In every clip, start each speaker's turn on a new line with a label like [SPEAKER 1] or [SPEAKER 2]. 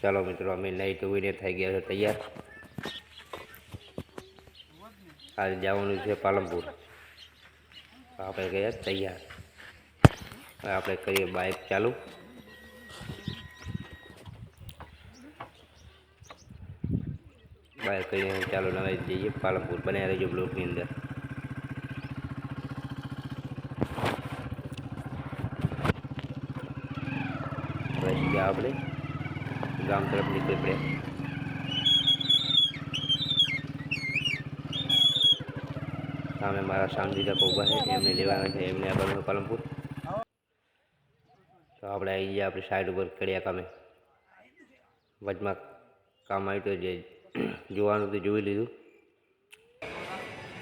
[SPEAKER 1] ચાલો મિત્રો, અમે નહીં ધોઈને થઈ ગયા છે તૈયાર. આજે જવાનું છે પાલનપુર. આપણે ગયા તૈયાર. હવે આપણે કરીએ બાઇક ચાલુ. બાઇક કરીને ચાલુ નવાઈ જઈએ પાલનપુર. બનાવી રહેજો બ્લોકની અંદર. બસ ગયા આપણે ગામ તરફ નીકળી પડ્યા. સામે મારા શાંતિ તક ઊભા છે, એમને લેવાના છે, એમને આવવાનું પાલનપુર. તો આપણે આવી ગયા આપણી સાઈડ ઉપર કર્યા કામે. વચમાં કામ આવ્યું તો જે જોવાનું તો જોઈ લીધું.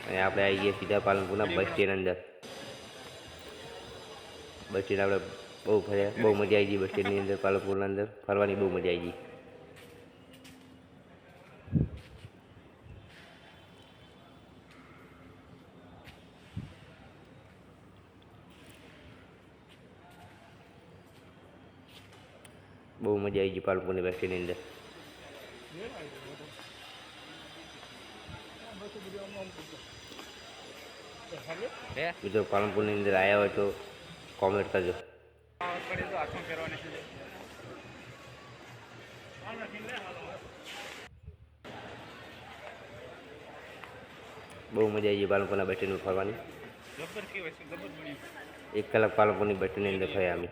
[SPEAKER 1] અને આપણે આવી ગયા સીધા પાલનપુરના બસ સ્ટેન્ડ અંદર. બસ સ્ટેન્ડ આપણે બહુ ફર્યા, બહુ મજા આવી ગઈ બસ સ્ટેન્ડની અંદર. પાલનપુરના અંદર ફરવાની બહુ મજા આવી ગઈ. બહુ મજા આવી ગઈ પાલનપુરની બસ સ્ટેન્ડની અંદર. મિત્રો પાલનપુરની અંદર આવ્યા હોય તો કોમેન્ટ કરજો. બહુ મજા આવી ગઈ પાલનપુરના બસ સ્ટેન્ડ ફરવાની. 1 કલાક પાલનપુરની બસ સ્ટેન્ડની અંદર ફર્યા અમે.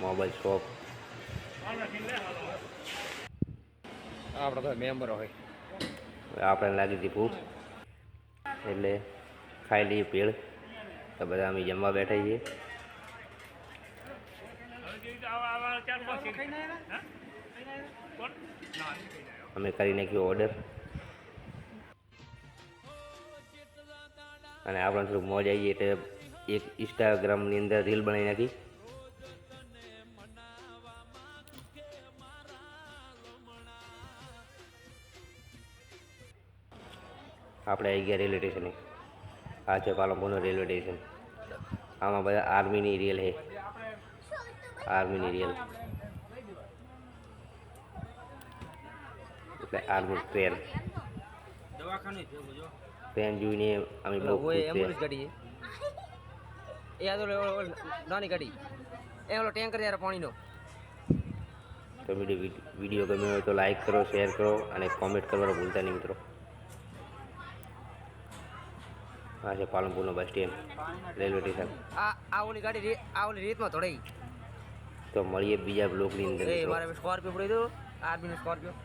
[SPEAKER 1] મોબાઈલ શોપ
[SPEAKER 2] આપણે તો મેમ્બર હોય.
[SPEAKER 1] આપણે લાગી હતી ભૂખ એટલે ખાઈ લઈએ ભેળ. તો બધા અમે જમવા બેઠા છીએ. અમે કરી નાખ્યો ઓર્ડર. અને આપણે થોડુંક મોજ આવી એટલે એક ઇન્સ્ટાગ્રામની અંદર રીલ બનાવી નાખી. આપણે આવી ગયા રેલવે સ્ટેશને. આ છે પાલનપુરનું રેલવે સ્ટેશન. આમાં બધા આર્મીની રેલ છે. આર્મીની રેલ એટલે આર્મી ટ્રેન. ટ્રેન જોઈને અમે બહુ ખુશ થયા.
[SPEAKER 2] નાની ગાડી એ ઓલો ટેન્કર યાર પાણીનો.
[SPEAKER 1] તો વિડીયો ગમ્યો હોય તો લાઈક કરો, શેર કરો અને કોમેન્ટ કરવાનું ભૂલતા નહીં મિત્રો. આ છે પાલનપુરનો બસ સ્ટેન્ડ, રેલવે સ્ટેશન.
[SPEAKER 2] આ ઓલી ગાડી આ ઓલી રીતમાં થોડી.
[SPEAKER 1] તો મળીએ બીજા બ્લોકની અંદર.
[SPEAKER 2] મારે સ્કોર્પિયો પડી દો, આર્મીનો સ્કોર્પિયો.